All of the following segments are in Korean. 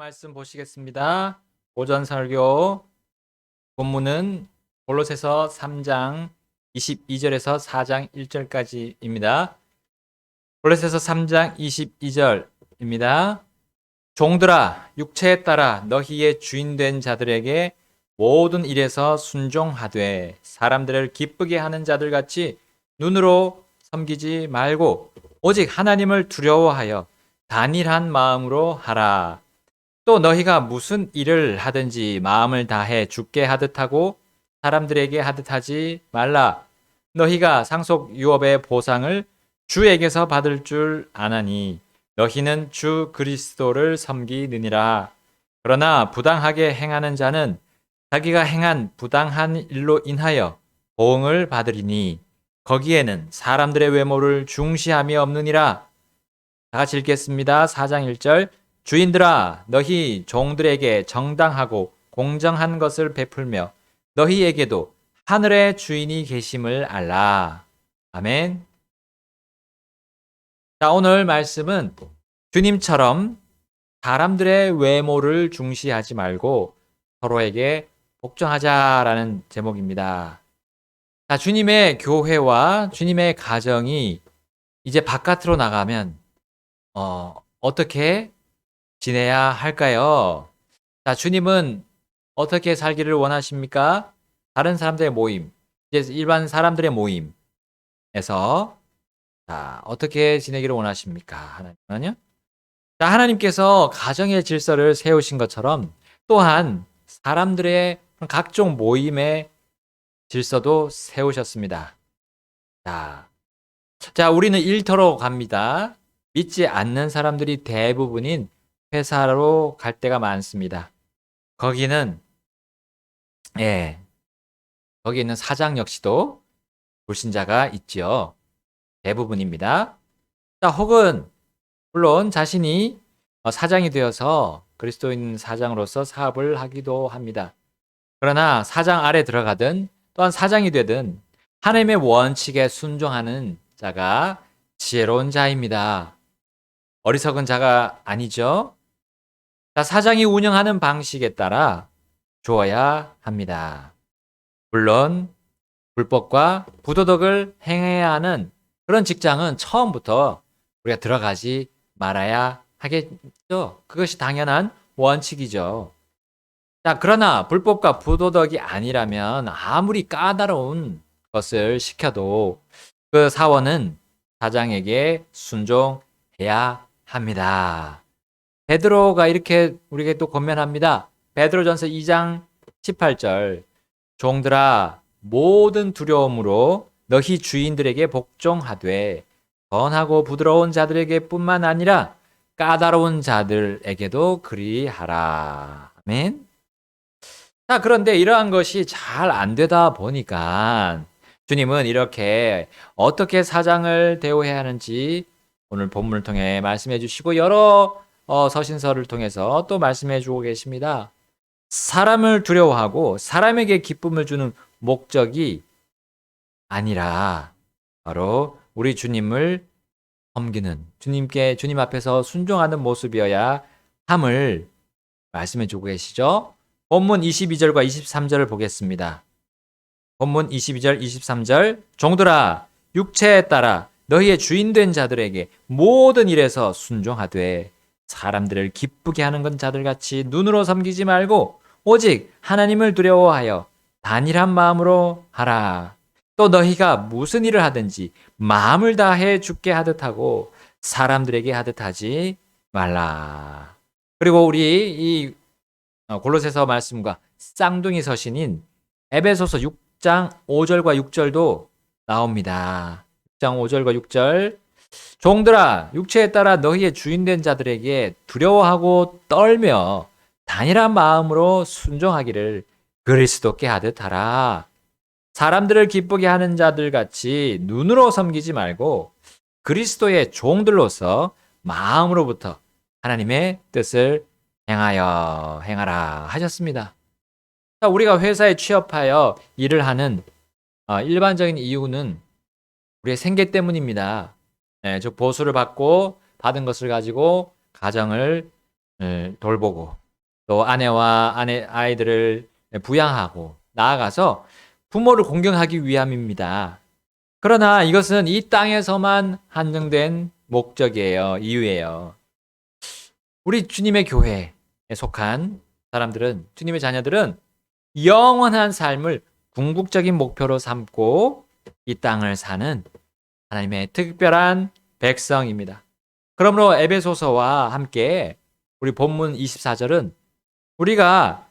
말씀 보시겠습니다. 오전 설교 본문은 골로새서 3장 22절에서 4장 1절까지입니다. 골로새서 3장 22절입니다. 종들아 육체에 따라 너희의 주인된 자들에게 모든 일에서 순종하되 사람들을 기쁘게 하는 자들같이 눈으로 섬기지 말고 오직 하나님을 두려워하여 단일한 마음으로 하라. 또 너희가 무슨 일을 하든지 마음을 다해 주께 하듯 하고 사람들에게 하듯 하지 말라. 너희가 상속 유업의 보상을 주에게서 받을 줄 아나니 너희는 주 그리스도를 섬기느니라. 그러나 부당하게 행하는 자는 자기가 행한 부당한 일로 인하여 보응을 받으리니 거기에는 사람들의 외모를 중시함이 없느니라. 다 같이 읽겠습니다. 4장 1절. 주인들아 너희 종들에게 정당하고 공정한 것을 베풀며 너희에게도 하늘의 주인이 계심을 알라. 아멘. 자, 오늘 말씀은 주님처럼 사람들의 외모를 중시하지 말고 서로에게 복종하자라는 제목입니다. 자, 주님의 교회와 주님의 가정이 이제 바깥으로 나가면 어떻게 지내야 할까요? 자, 주님은 어떻게 살기를 원하십니까? 다른 사람들의 모임, 이제 일반 사람들의 모임에서 어떻게 지내기를 원하십니까? 하나님은요? 자, 하나님께서 가정의 질서를 세우신 것처럼 또한 사람들의 각종 모임의 질서도 세우셨습니다. 자, 우리는 일터로 갑니다. 믿지 않는 사람들이 대부분인 회사로 갈 때가 많습니다. 거기는 거기 있는 사장 역시도 불신자가 있죠. 대부분입니다. 자, 혹은 물론 자신이 사장이 되어서 그리스도인 사장으로서 사업을 하기도 합니다. 그러나 사장 아래 들어가든 또한 사장이 되든 하나님의 원칙에 순종하는 자가 지혜로운 자입니다. 어리석은 자가 아니죠. 자, 사장이 운영하는 방식에 따라 주어야 합니다. 물론 불법과 부도덕을 행해야 하는 그런 직장은 처음부터 우리가 들어가지 말아야 하겠죠. 그것이 당연한 원칙이죠. 자, 그러나 불법과 부도덕이 아니라면 아무리 까다로운 것을 시켜도 그 사원은 사장에게 순종해야 합니다. 베드로가 이렇게 우리에게 또 권면합니다. 베드로전서 2장 18절. 종들아 모든 두려움으로 너희 주인들에게 복종하되 선하고 부드러운 자들에게 뿐만 아니라 까다로운 자들에게도 그리하라. 아멘. 자, 그런데 이러한 것이 잘 안 되다 보니까 주님은 이렇게 어떻게 사장을 대우해야 하는지 오늘 본문을 통해 말씀해 주시고 여러 서신서를 통해서 또 말씀해 주고 계십니다. 사람을 두려워하고 사람에게 기쁨을 주는 목적이 아니라 바로 우리 주님을 섬기는 주님 앞에서 순종하는 모습이어야 함을 말씀해 주고 계시죠. 본문 22절과 23절을 보겠습니다. 본문 22절, 23절. 종들아 육체에 따라 너희의 주인된 자들에게 모든 일에서 순종하되 사람들을 기쁘게 하는 건 자들같이 눈으로 섬기지 말고 오직 하나님을 두려워하여 단일한 마음으로 하라. 또 너희가 무슨 일을 하든지 마음을 다해 주께 하듯 하고 사람들에게 하듯 하지 말라. 그리고 우리 이 골로새서 말씀과 쌍둥이 서신인 에베소서 6장 5절과 6절도 나옵니다. 6장 5절과 6절. 종들아 육체에 따라 너희의 주인된 자들에게 두려워하고 떨며 단일한 마음으로 순종하기를 그리스도께 하듯 하라. 사람들을 기쁘게 하는 자들 같이 눈으로 섬기지 말고 그리스도의 종들로서 마음으로부터 하나님의 뜻을 행하라 하셨습니다. 우리가 회사에 취업하여 일을 하는 일반적인 이유는 우리의 생계 때문입니다. 즉 보수를 받고 받은 것을 가지고 가정을 돌보고 또 아내와 아이들을 부양하고 나아가서 부모를 공경하기 위함입니다. 그러나 이것은 이 땅에서만 한정된 목적이에요. 이유예요. 우리 주님의 교회에 속한 사람들은, 주님의 자녀들은 영원한 삶을 궁극적인 목표로 삼고 이 땅을 사는 하나님의 특별한 백성입니다. 그러므로 에베소서와 함께 우리 본문 24절은 우리가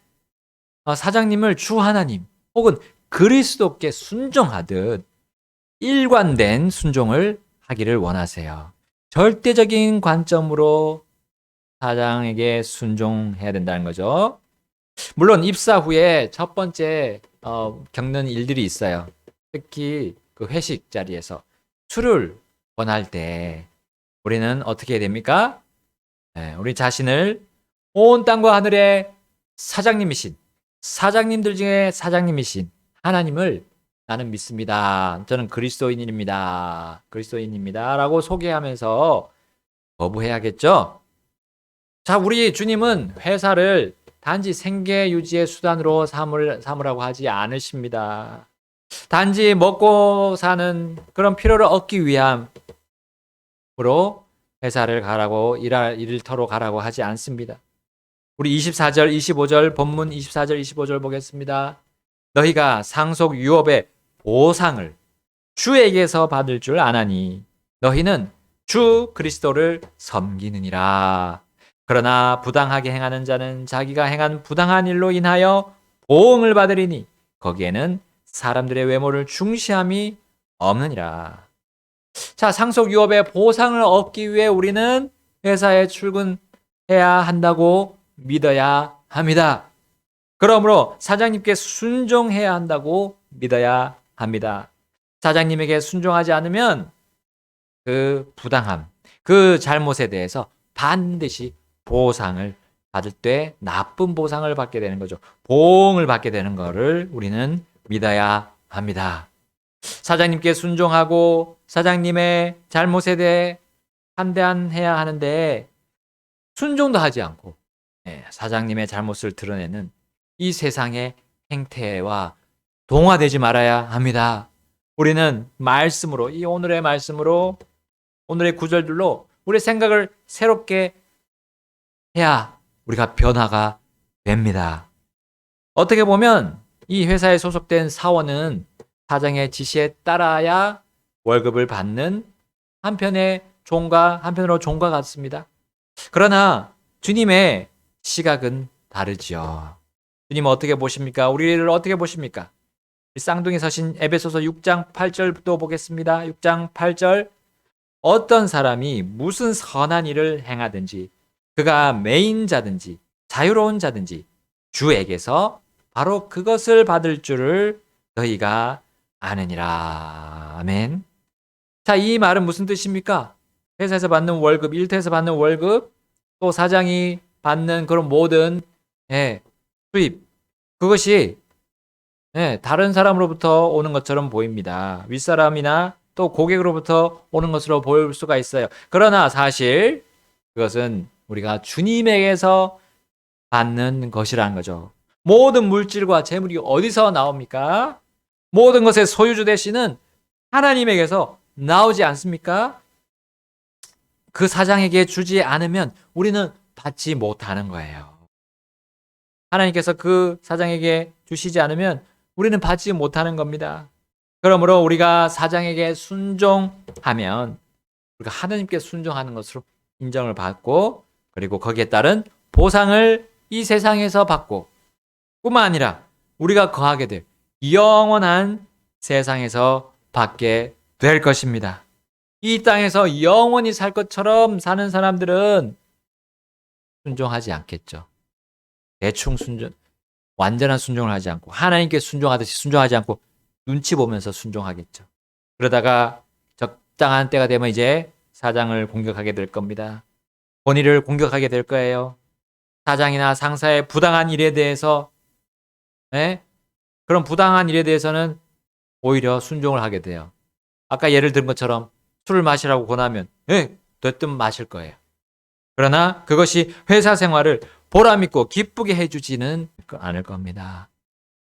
사장님을 주 하나님 혹은 그리스도께 순종하듯 일관된 순종을 하기를 원하세요. 절대적인 관점으로 사장에게 순종해야 된다는 거죠. 물론 입사 후에 첫 번째 겪는 일들이 있어요. 특히 그 회식 자리에서 술을 권할 때 우리는 어떻게 해야 됩니까? 우리 자신을 온 땅과 하늘의 사장님이신, 사장님들 중에 사장님이신 하나님을 나는 믿습니다. 저는 그리스도인입니다. 라고 소개하면서 거부해야겠죠? 자, 우리 주님은 회사를 단지 생계 유지의 수단으로 삼으라고 하지 않으십니다. 단지 먹고 사는 그런 필요를 얻기 위함으로 회사를 가라고 일터로 가라고 하지 않습니다. 우리 24절, 25절 본문 24절, 25절 보겠습니다. 너희가 상속 유업의 보상을 주에게서 받을 줄 아나니 너희는 주 그리스도를 섬기느니라. 그러나 부당하게 행하는 자는 자기가 행한 부당한 일로 인하여 보응을 받으리니 거기에는 사람들의 외모를 중시함이 없느니라. 자, 상속 유업의 보상을 얻기 위해 우리는 회사에 출근해야 한다고 믿어야 합니다. 그러므로 사장님께 순종해야 한다고 믿어야 합니다. 사장님에게 순종하지 않으면 그 부당함, 그 잘못에 대해서 반드시 보상을 받을 때 나쁜 보상을 받게 되는 거죠. 보응을 받게 되는 것을 우리는 믿어야 합니다. 사장님께 순종하고 사장님의 잘못에 대해 판단해야 하는데 순종도 하지 않고 사장님의 잘못을 드러내는 이 세상의 행태와 동화되지 말아야 합니다. 우리는 말씀으로, 이 오늘의 말씀으로, 오늘의 구절들로 우리의 생각을 새롭게 해야 우리가 변화가 됩니다. 어떻게 보면 이 회사에 소속된 사원은 사장의 지시에 따라야 월급을 받는 한편으로 종과 같습니다. 그러나 주님의 시각은 다르지요. 주님은 어떻게 보십니까? 우리를 어떻게 보십니까? 쌍둥이 서신 에베소서 6장 8절부터 보겠습니다. 6장 8절. 어떤 사람이 무슨 선한 일을 행하든지 그가 매인자든지 자유로운 자든지 주에게서 바로 그것을 받을 줄을 너희가 아느니라. 아멘. 자, 이 말은 무슨 뜻입니까? 회사에서 받는 월급, 일터에서 받는 월급, 또 사장이 받는 그런 모든 수입, 그것이 다른 사람으로부터 오는 것처럼 보입니다. 윗사람이나 또 고객으로부터 오는 것으로 보일 수가 있어요. 그러나 사실 그것은 우리가 주님에게서 받는 것이라는 거죠. 모든 물질과 재물이 어디서 나옵니까? 모든 것의 소유주 되시는 하나님에게서 나오지 않습니까? 그 사장에게 주지 않으면 우리는 받지 못하는 거예요. 하나님께서 그 사장에게 주시지 않으면 우리는 받지 못하는 겁니다. 그러므로 우리가 사장에게 순종하면 우리가 하나님께 순종하는 것으로 인정을 받고 그리고 거기에 따른 보상을 이 세상에서 받고 뿐만 아니라 우리가 거하게 될 영원한 세상에서 받게 될 것입니다. 이 땅에서 영원히 살 것처럼 사는 사람들은 순종하지 않겠죠. 대충 완전한 순종을 하지 않고 하나님께 순종하듯이 순종하지 않고 눈치 보면서 순종하겠죠. 그러다가 적당한 때가 되면 이제 사장을 공격하게 될 겁니다. 본인을 공격하게 될 거예요. 사장이나 상사의 부당한 일에 대해서 그런 부당한 일에 대해서는 오히려 순종을 하게 돼요. 아까 예를 든 것처럼 술을 마시라고 권하면 됐든 마실 거예요. 그러나 그것이 회사 생활을 보람있고 기쁘게 해주지는 않을 겁니다.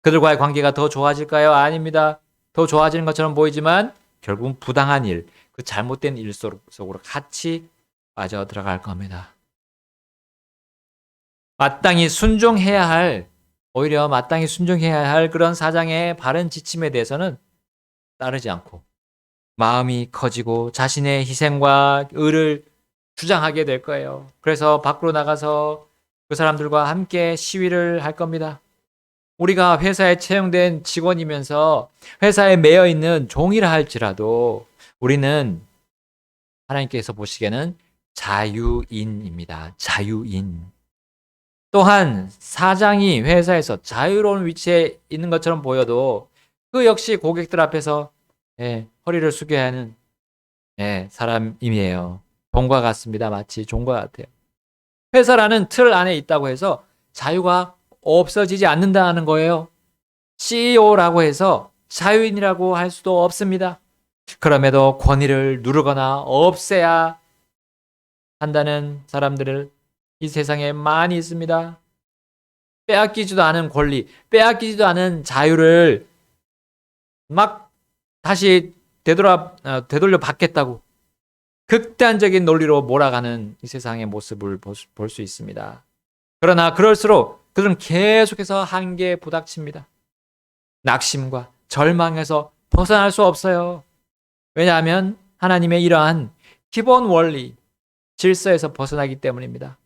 그들과의 관계가 더 좋아질까요? 아닙니다. 더 좋아지는 것처럼 보이지만 결국은 부당한 일, 그 잘못된 일 속으로 같이 빠져 들어갈 겁니다. 오히려 마땅히 순종해야 할 그런 사장의 바른 지침에 대해서는 따르지 않고 마음이 커지고 자신의 희생과 의를 주장하게 될 거예요. 그래서 밖으로 나가서 그 사람들과 함께 시위를 할 겁니다. 우리가 회사에 채용된 직원이면서 회사에 매여 있는 종이라 할지라도 우리는 하나님께서 보시기에는 자유인입니다. 자유인. 또한 사장이 회사에서 자유로운 위치에 있는 것처럼 보여도 그 역시 고객들 앞에서 허리를 숙여야 하는 사람이에요. 종과 같습니다. 마치 종과 같아요. 회사라는 틀 안에 있다고 해서 자유가 없어지지 않는다는 거예요. CEO라고 해서 자유인이라고 할 수도 없습니다. 그럼에도 권위를 누르거나 없애야 한다는 사람들을 이 세상에 많이 있습니다. 빼앗기지도 않은 권리, 빼앗기지도 않은 자유를 막 다시 되돌려 받겠다고 극단적인 논리로 몰아가는 이 세상의 모습을 볼 수 있습니다. 그러나 그럴수록 그들은 계속해서 한계에 부닥칩니다. 낙심과 절망에서 벗어날 수 없어요. 왜냐하면 하나님의 이러한 기본 원리, 질서에서 벗어나기 때문입니다.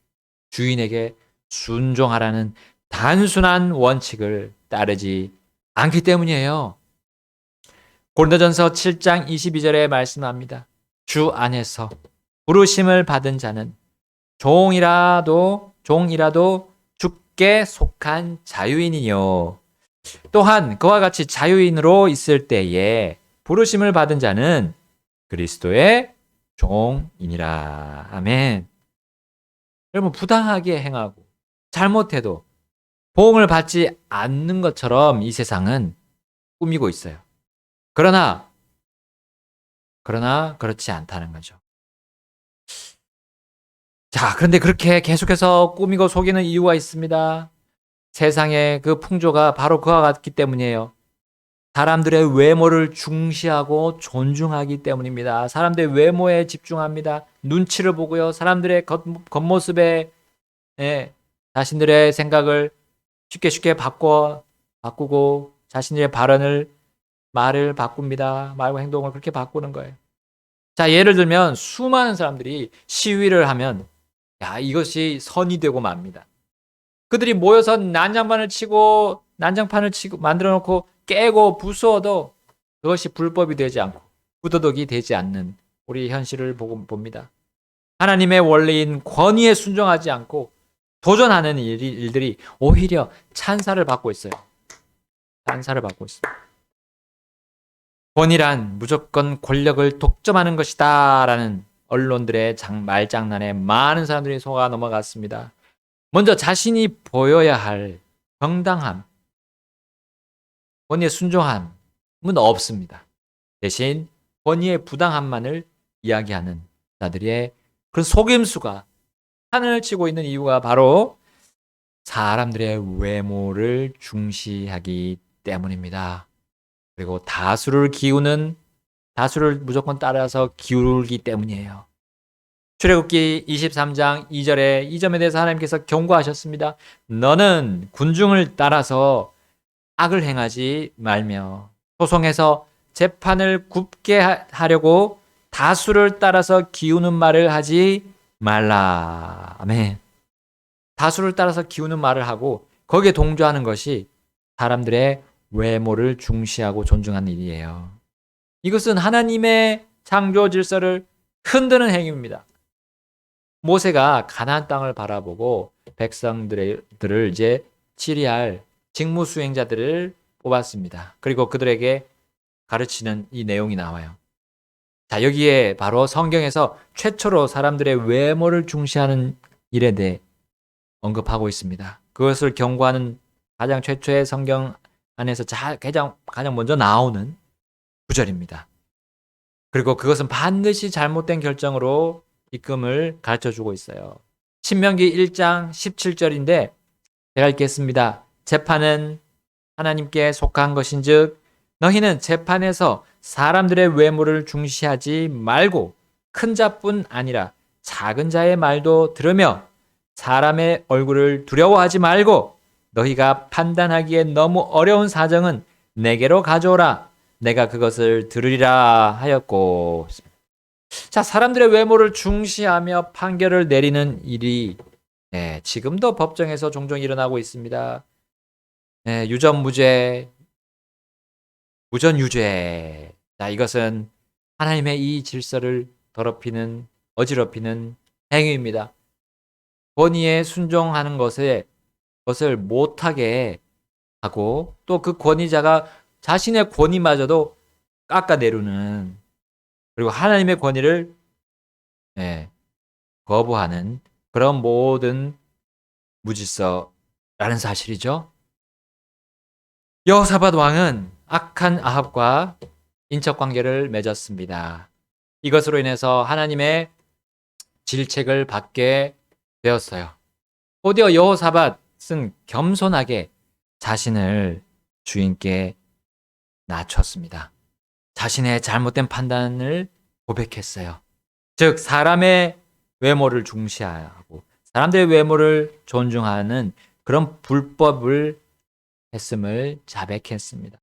주인에게 순종하라는 단순한 원칙을 따르지 않기 때문이에요. 고린도전서 7장 22절에 말씀합니다. 주 안에서 부르심을 받은 자는 종이라도 주께 속한 자유인이요. 또한 그와 같이 자유인으로 있을 때에 부르심을 받은 자는 그리스도의 종이니라. 아멘. 여러분, 부당하게 행하고 잘못해도 보응을 받지 않는 것처럼 이 세상은 꾸미고 있어요. 그러나 그렇지 않다는 거죠. 자, 그런데 그렇게 계속해서 꾸미고 속이는 이유가 있습니다. 세상의 그 풍조가 바로 그와 같기 때문이에요. 사람들의 외모를 중시하고 존중하기 때문입니다. 사람들의 외모에 집중합니다. 눈치를 보고요. 사람들의 겉모습에 자신들의 생각을 쉽게 바꾸고 자신의 말을 바꿉니다. 말과 행동을 그렇게 바꾸는 거예요. 자, 예를 들면 수많은 사람들이 시위를 하면 이것이 선이 되고 맙니다. 그들이 모여서 난장판을 치고 만들어 놓고 깨고 부수어도 그것이 불법이 되지 않고 부도덕이 되지 않는 우리 현실을 봅니다. 하나님의 원리인 권위에 순종하지 않고 도전하는 일들이 오히려 찬사를 받고 있어요. 찬사를 받고 있습니다. 권위란 무조건 권력을 독점하는 것이다 라는 언론들의 말장난에 많은 사람들이 속아 넘어갔습니다. 먼저 자신이 보여야 할 정당함, 권위의 순종함은 없습니다. 대신 권위의 부당함만을 이야기하는 자들의 그런 속임수가 판을 치고 있는 이유가 바로 사람들의 외모를 중시하기 때문입니다. 그리고 다수를 무조건 따라서 기울기 때문이에요. 출애굽기 23장 2절에 이 점에 대해서 하나님께서 경고하셨습니다. 너는 군중을 따라서 악을 행하지 말며 소송에서 재판을 굽게 하려고 다수를 따라서 기우는 말을 하지 말라. 아멘. 다수를 따라서 기우는 말을 하고 거기에 동조하는 것이 사람들의 외모를 중시하고 존중하는 일이에요. 이것은 하나님의 창조 질서를 흔드는 행위입니다. 모세가 가나안 땅을 바라보고 백성들을 이제 치리할 직무 수행자들을 뽑았습니다. 그리고 그들에게 가르치는 이 내용이 나와요. 자, 여기에 바로 성경에서 최초로 사람들의 외모를 중시하는 일에 대해 언급하고 있습니다. 그것을 경고하는 가장 최초의 성경 안에서 가장 먼저 나오는 구절입니다. 그리고 그것은 반드시 잘못된 결정으로 입금을 가르쳐 주고 있어요. 신명기 1장 17절인데 제가 읽겠습니다. 재판은 하나님께 속한 것인즉 너희는 재판에서 사람들의 외모를 중시하지 말고 큰 자뿐 아니라 작은 자의 말도 들으며 사람의 얼굴을 두려워하지 말고 너희가 판단하기에 너무 어려운 사정은 내게로 가져오라. 내가 그것을 들으리라 하였고. 자, 사람들의 외모를 중시하며 판결을 내리는 일이 지금도 법정에서 종종 일어나고 있습니다. 유전무죄, 무전유죄. 자, 이것은 하나님의 이 질서를 더럽히는, 어지럽히는 행위입니다. 권위에 순종하는 것을 못하게 하고 또 그 권위자가 자신의 권위마저도 깎아내리는, 그리고 하나님의 권위를 거부하는 그런 모든 무질서라는 사실이죠. 여호사밧 왕은 악한 아합과 인척관계를 맺었습니다. 이것으로 인해서 하나님의 질책을 받게 되었어요. 곧이어 여호사밧은 겸손하게 자신을 주인께 낮췄습니다. 자신의 잘못된 판단을 고백했어요. 즉 사람의 외모를 중시하고 사람들의 외모를 존중하는 그런 불법을 했음을 자백했습니다.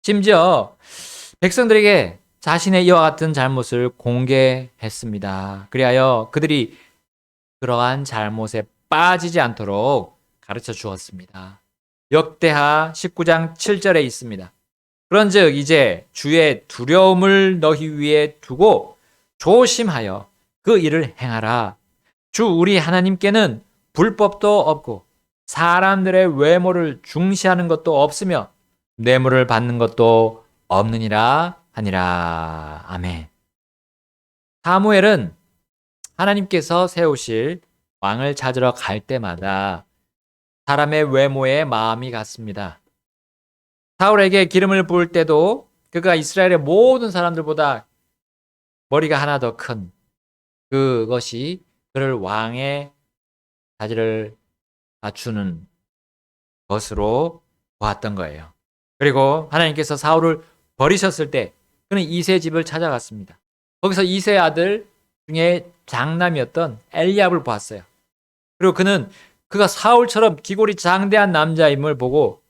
심지어 백성들에게 자신의 이와 같은 잘못을 공개했습니다. 그리하여 그들이 그러한 잘못에 빠지지 않도록 가르쳐 주었습니다. 역대하 19장 7절에 있습니다. 그런즉 이제 주의 두려움을 너희 위에 두고 조심하여 그 일을 행하라. 주 우리 하나님께는 불법도 없고 사람들의 외모를 중시하는 것도 없으며 뇌물을 받는 것도 없느니라 하니라. 아멘. 사무엘은 하나님께서 세우실 왕을 찾으러 갈 때마다 사람의 외모에 마음이 갔습니다. 사울에게 기름을 부을 때도 그가 이스라엘의 모든 사람들보다 머리가 하나 더 큰 그것이 그를 왕의 자질을 갖추는 것으로 보았던 거예요. 그리고 하나님께서 사울을 버리셨을 때 그는 이새의 집을 찾아갔습니다. 거기서 이새의 아들 중에 장남이었던 엘리압을 보았어요. 그리고 그가 사울처럼 기골이 장대한 남자임을 보고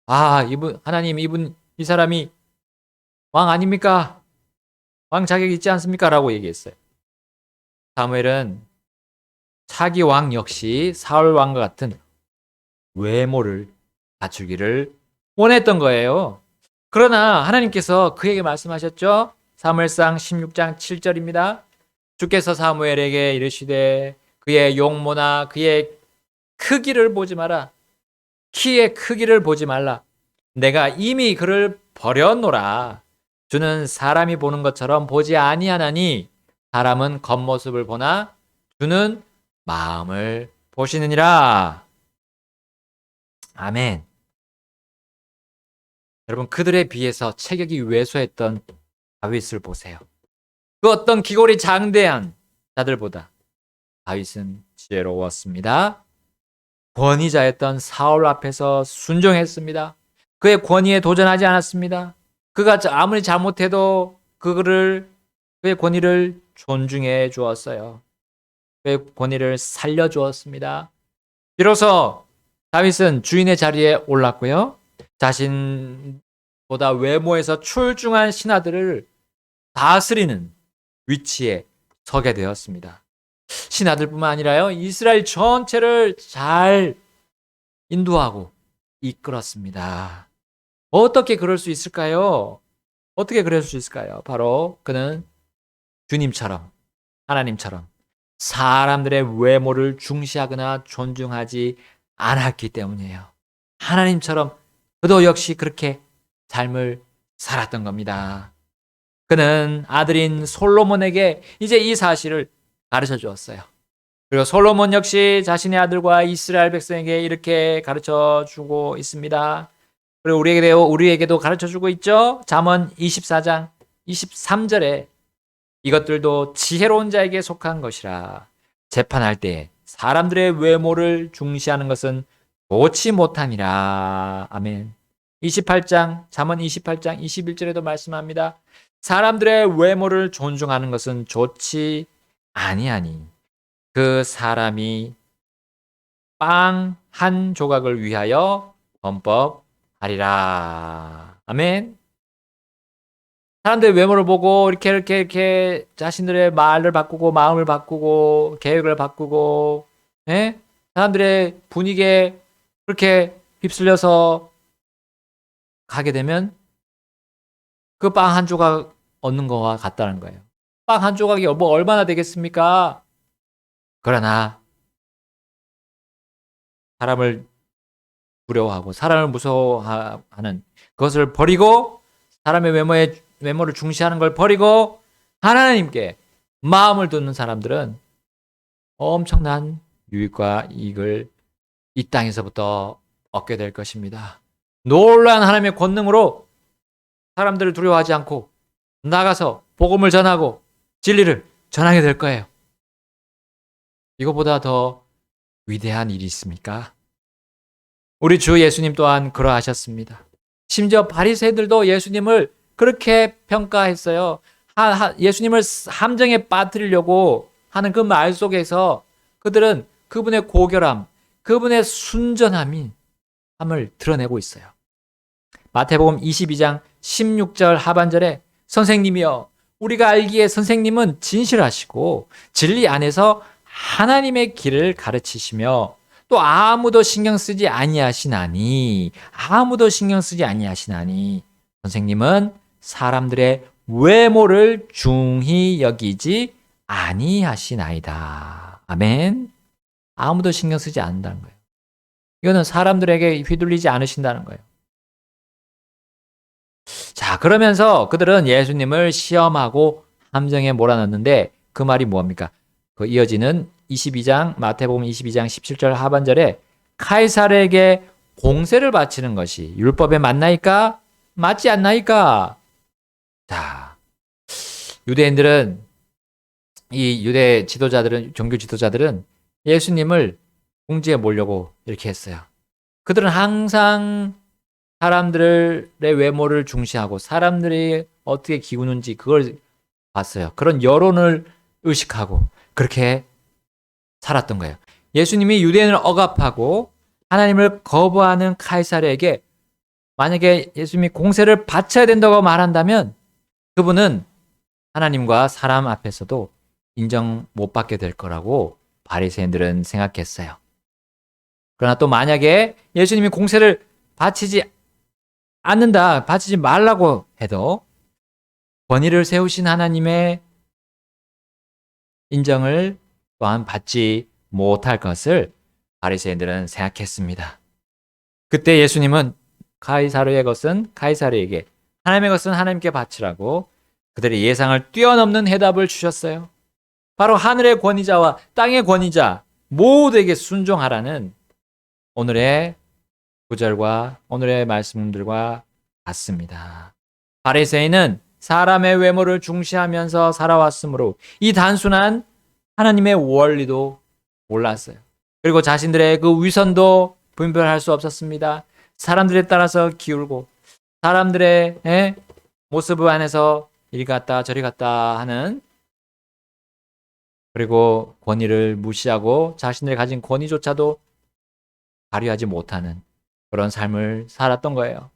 하나님 이 사람이 왕 아닙니까? 왕 자격이 있지 않습니까? 라고 얘기했어요. 사무엘은 차기 왕 역시 사울 왕과 같은 외모를 갖추기를 원했던 거예요. 그러나 하나님께서 그에게 말씀하셨죠. 사무엘상 16장 7절입니다. 주께서 사무엘에게 이르시되 그의 용모나 그의 크기를 보지 마라. 키의 크기를 보지 말라. 내가 이미 그를 버렸노라. 주는 사람이 보는 것처럼 보지 아니하나니 사람은 겉모습을 보나 주는 마음을 보시느니라. 아멘. 여러분, 그들에 비해서 체격이 왜소했던 다윗을 보세요. 그 어떤 기골이 장대한 자들보다 다윗은 지혜로웠습니다. 권위자였던 사울 앞에서 순종했습니다. 그의 권위에 도전하지 않았습니다. 그가 아무리 잘못해도 그의 권위를 존중해 주었어요. 그의 권위를 살려 주었습니다. 비로소 다윗은 주인의 자리에 올랐고요. 자신보다 외모에서 출중한 신하들을 다스리는 위치에 서게 되었습니다. 신하들뿐만 아니라요, 이스라엘 전체를 잘 인도하고 이끌었습니다. 어떻게 그럴 수 있을까요? 어떻게 그럴 수 있을까요? 바로 그는 주님처럼, 하나님처럼 사람들의 외모를 중시하거나 존중하지 않았기 때문이에요. 하나님처럼 그도 역시 그렇게 삶을 살았던 겁니다. 그는 아들인 솔로몬에게 이제 이 사실을 가르쳐 주었어요. 그리고 솔로몬 역시 자신의 아들과 이스라엘 백성에게 이렇게 가르쳐 주고 있습니다. 그리고 우리에게도 가르쳐 주고 있죠. 잠언 24장 23절에 이것들도 지혜로운 자에게 속한 것이라. 재판할 때 사람들의 외모를 중시하는 것은 좋지 못하니라. 아멘. 28장, 잠언 28장 21절에도 말씀합니다. 사람들의 외모를 존중하는 것은 좋지 아니하니 그 사람이 빵 한 조각을 위하여 범법하리라. 아멘. 사람들의 외모를 보고 이렇게 자신들의 말을 바꾸고 마음을 바꾸고 계획을 바꾸고, 예? 사람들의 분위기에 그렇게 휩쓸려서 가게 되면 그 빵 한 조각 얻는 거와 같다는 거예요. 빵 한 조각이 뭐 얼마나 되겠습니까? 그러나 사람을 두려워하고 사람을 무서워하는 그것을 버리고 사람의 외모를 중시하는 걸 버리고 하나님께 마음을 두는 사람들은 엄청난 유익과 이익을 이 땅에서부터 얻게 될 것입니다. 놀라운 하나님의 권능으로 사람들을 두려워하지 않고 나가서 복음을 전하고 진리를 전하게 될 거예요. 이거보다 더 위대한 일이 있습니까? 우리 주 예수님 또한 그러하셨습니다. 심지어 바리새인들도 예수님을 그렇게 평가했어요. 예수님을 함정에 빠뜨리려고 하는 그 말 속에서 그들은 그분의 고결함, 그분의 순전함을 드러내고 있어요. 마태복음 22장 16절 하반절에 선생님이여, 우리가 알기에 선생님은 진실하시고 진리 안에서 하나님의 길을 가르치시며 또 아무도 신경 쓰지 아니하시나니 선생님은 사람들의 외모를 중히 여기지 아니하시나이다. 아멘. 아무도 신경 쓰지 않는다는 거예요. 이거는 사람들에게 휘둘리지 않으신다는 거예요. 자, 그러면서 그들은 예수님을 시험하고 함정에 몰아넣는데 그 말이 뭡니까? 그 이어지는 마태복음 22장 17절 하반절에 카이사르에게 공세를 바치는 것이 율법에 맞나이까? 맞지 않나이까? 자, 유대인들은, 이 유대 지도자들은, 종교 지도자들은 예수님을 궁지에 몰려고 이렇게 했어요. 그들은 항상 사람들의 외모를 중시하고 사람들이 어떻게 기우는지 그걸 봤어요. 그런 여론을 의식하고 그렇게 살았던 거예요. 예수님이 유대인을 억압하고 하나님을 거부하는 카이사르에게 만약에 예수님이 공세를 바쳐야 된다고 말한다면 그분은 하나님과 사람 앞에서도 인정 못 받게 될 거라고 바리새인들은 생각했어요. 그러나 또 만약에 예수님이 공세를 바치지 말라고 해도 권위를 세우신 하나님의 인정을 또한 받지 못할 것을 바리새인들은 생각했습니다. 그때 예수님은 카이사르의 것은 카이사르에게, 하나님의 것은 하나님께 바치라고 그들의 예상을 뛰어넘는 해답을 주셨어요. 바로 하늘의 권위자와 땅의 권위자 모두에게 순종하라는 오늘의 구절과 오늘의 말씀들과 같습니다. 바리새인은 사람의 외모를 중시하면서 살아왔으므로 이 단순한 하나님의 원리도 몰랐어요. 그리고 자신들의 그 위선도 분별할 수 없었습니다. 사람들에 따라서 기울고 사람들의 모습 안에서 이리 갔다 저리 갔다 하는, 그리고 권위를 무시하고 자신들이 가진 권위조차도 발휘하지 못하는 그런 삶을 살았던 거예요.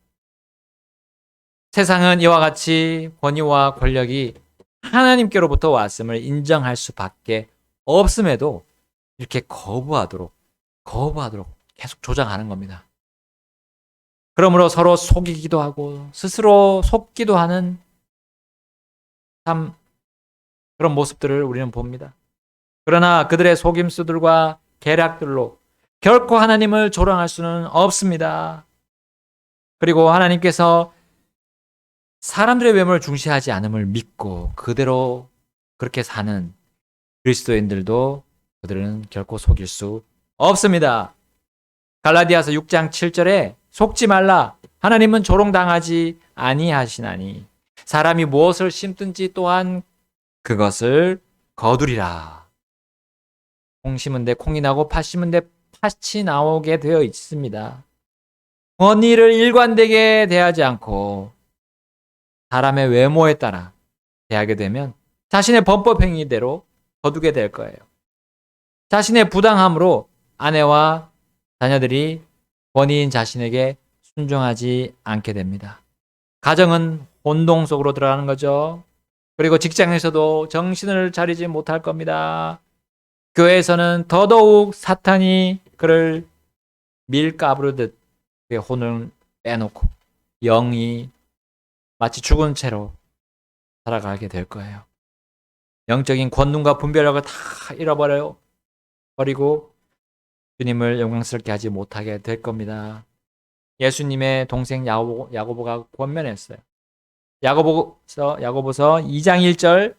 세상은 이와 같이 권위와 권력이 하나님께로부터 왔음을 인정할 수밖에 없음에도 이렇게 거부하도록 계속 조장하는 겁니다. 그러므로 서로 속이기도 하고 스스로 속기도 하는 참 그런 모습들을 우리는 봅니다. 그러나 그들의 속임수들과 계략들로 결코 하나님을 조롱할 수는 없습니다. 그리고 하나님께서 사람들의 외모를 중시하지 않음을 믿고 그대로 그렇게 사는 그리스도인들도 그들은 결코 속일 수 없습니다. 갈라디아서 6장 7절에 속지 말라. 하나님은 조롱당하지 아니하시나니 사람이 무엇을 심든지 또한 그것을 거두리라. 콩 심은 데 콩이 나고 팥 심은 데 팥이 나오게 되어 있습니다. 권위를 일관되게 대하지 않고 사람의 외모에 따라 대하게 되면 자신의 범법 행위대로 거두게 될 거예요. 자신의 부당함으로 아내와 자녀들이 권위인 자신에게 순종하지 않게 됩니다. 가정은 혼동 속으로 들어가는 거죠. 그리고 직장에서도 정신을 차리지 못할 겁니다. 교회에서는 더더욱 사탄이 그를 밀가부르듯 혼을 빼놓고 영이 마치 죽은 채로 살아가게 될 거예요. 영적인 권능과 분별력을 다 잃어버려요. 버리고 주님을 영광스럽게 하지 못하게 될 겁니다. 예수님의 동생 야고보가 권면했어요. 야고보서 2장 1절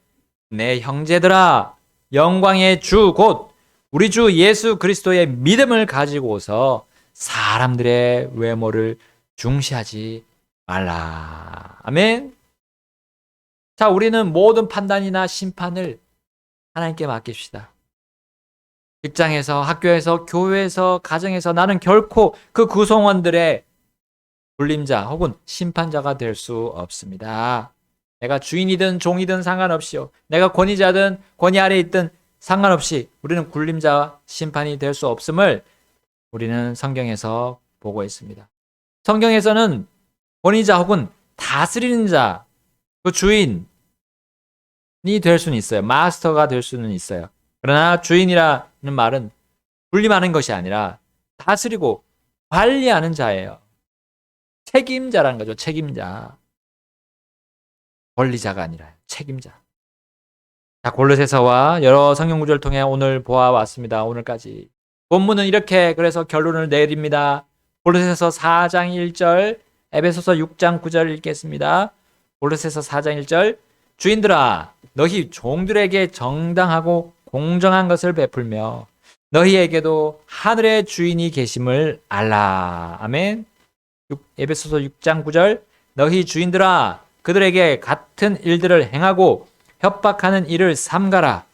내 형제들아 영광의 주 곧 우리 주 예수 그리스도의 믿음을 가지고서 사람들의 외모를 중시하지 말라. 아멘. 자, 우리는 모든 판단이나 심판을 하나님께 맡깁시다. 직장에서, 학교에서, 교회에서, 가정에서 나는 결코 그 구성원들의 불림자 혹은 심판자가 될 수 없습니다. 내가 주인이든 종이든 상관없이요. 내가 권위자든 권위 아래에 있든 상관없이 우리는 굴림자 심판이 될 수 없음을 우리는 성경에서 보고 있습니다. 성경에서는 권위자 혹은 다스리는 자, 그 주인이 될 수는 있어요. 마스터가 될 수는 있어요. 그러나 주인이라는 말은 군림하는 것이 아니라 다스리고 관리하는 자예요. 책임자라는 거죠. 책임자. 권리자가 아니라 책임자. 자, 골로새서와 여러 성경 구절을 통해 오늘 보아왔습니다. 오늘까지. 본문은 이렇게 그래서 결론을 내립니다. 골로새서 4장 1절, 에베소서 6장 9절 읽겠습니다. 골로새서 4장 1절 주인들아 너희 종들에게 정당하고 공정한 것을 베풀며 너희에게도 하늘의 주인이 계심을 알라. 아멘. 에베소서 6장 9절 너희 주인들아 그들에게 같은 일들을 행하고 협박하는 일을 삼가라.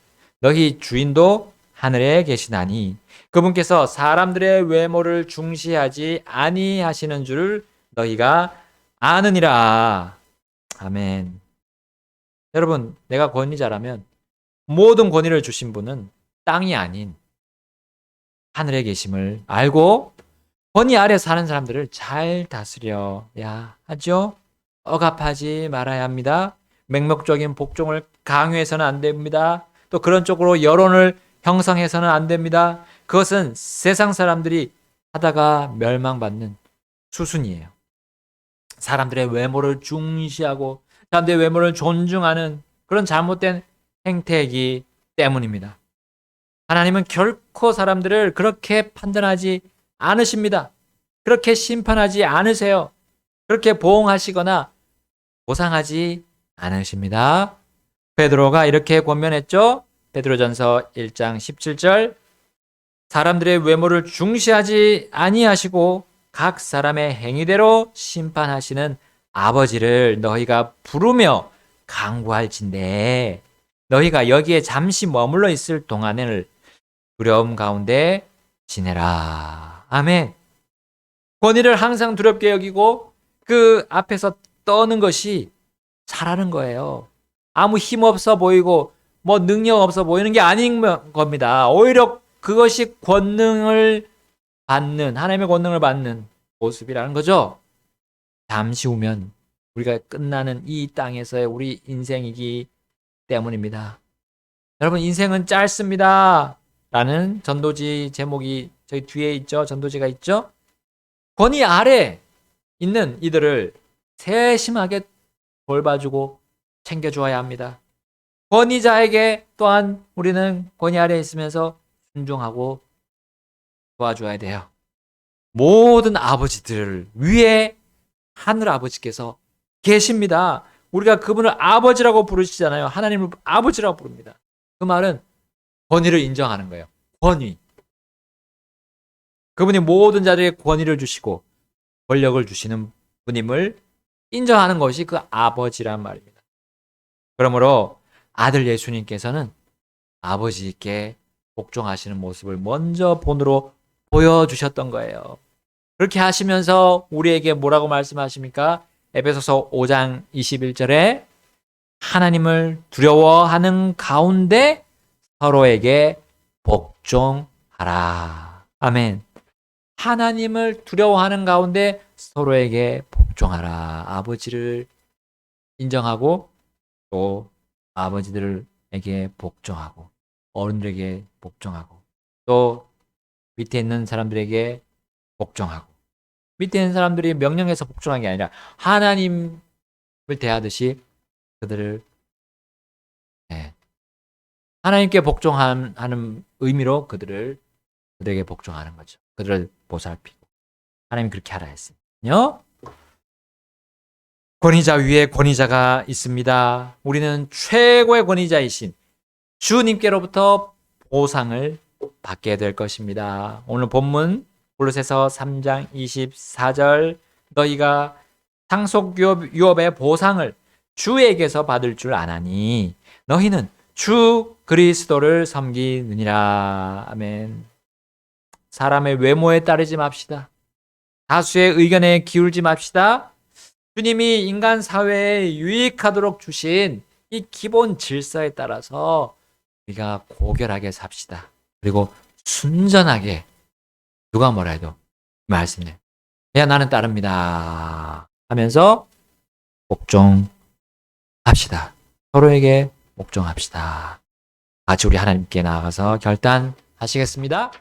너희 주인도 하늘에 계시나니 그분께서 사람들의 외모를 중시하지 아니하시는 줄을 너희가 아느니라. 아멘. 여러분, 내가 권위자라면 모든 권위를 주신 분은 땅이 아닌 하늘에 계심을 알고 권위 아래 사는 사람들을 잘 다스려야 하죠. 억압하지 말아야 합니다. 맹목적인 복종을 강요해서는 안 됩니다. 또 그런 쪽으로 여론을 형성해서는 안 됩니다. 그것은 세상 사람들이 하다가 멸망받는 수순이에요. 사람들의 외모를 중시하고 사람들의 외모를 존중하는 그런 잘못된 행태이기 때문입니다. 하나님은 결코 사람들을 그렇게 판단하지 않으십니다. 그렇게 심판하지 않으세요. 그렇게 보응하시거나 보상하지 않으십니다. 베드로가 이렇게 권면했죠. 베드로전서 1장 17절 사람들의 외모를 중시하지 아니하시고 각 사람의 행위대로 심판하시는 아버지를 너희가 부르며 간구할진대 너희가 여기에 잠시 머물러 있을 동안을 두려움 가운데 지내라. 아멘. 권위를 항상 두렵게 여기고 그 앞에서 떠는 것이 잘하는 거예요. 아무 힘없어 보이고 뭐 능력 없어 보이는 게 아닌 겁니다. 오히려 그것이 권능을 받는 하나님의 권능을 받는 모습이라는 거죠. 잠시 후면 우리가 끝나는 이 땅에서의 우리 인생이기 때문입니다. 여러분 인생은 짧습니다. 라는 전도지 제목이 저희 뒤에 있죠. 전도지가 있죠. 권위 아래 있는 이들을 세심하게 돌봐주고 챙겨주어야 합니다. 권위자에게 또한 우리는 권위 아래에 있으면서 순종하고 도와줘야 돼요. 모든 아버지들 위에 하늘 아버지께서 계십니다. 우리가 그분을 아버지라고 부르시잖아요. 하나님을 아버지라고 부릅니다. 그 말은 권위를 인정하는 거예요. 권위. 그분이 모든 자들에게 권위를 주시고 권력을 주시는 분임을 인정하는 것이 그 아버지란 말입니다. 그러므로 아들 예수님께서는 아버지께 복종하시는 모습을 먼저 본으로 보여주셨던 거예요. 그렇게 하시면서 우리에게 뭐라고 말씀하십니까? 에베소서 5장 21절에 하나님을 두려워하는 가운데 서로에게 복종하라. 아멘. 하나님을 두려워하는 가운데 서로에게 복종하라. 아버지를 인정하고 또 아버지들에게 복종하고 어른들에게 복종하고 또 밑에 있는 사람들에게 복종하고 밑에 있는 사람들이 명령해서 복종한 게 아니라 하나님을 대하듯이 그들을 하나님께 복종하는 의미로 그들에게 복종하는 거죠. 그들을 보살피고 하나님이 그렇게 하라 했으니요. 권위자 위에 권위자가 있습니다. 우리는 최고의 권위자이신 주님께로부터 보상을 받게 될 것입니다. 오늘 본문 골로새서 3장 24절 너희가 상속유업의 보상을 주에게서 받을 줄 아나니 너희는 주 그리스도를 섬기느니라. 아멘. 사람의 외모에 따르지 맙시다. 다수의 의견에 기울지 맙시다. 주님이 인간 사회에 유익하도록 주신 이 기본 질서에 따라서 우리가 고결하게 삽시다. 그리고 순전하게 누가 뭐라 해도 말씀해. 야 나는 따릅니다. 하면서 복종합시다. 서로에게 복종합시다. 같이 우리 하나님께 나아가서 결단하시겠습니다.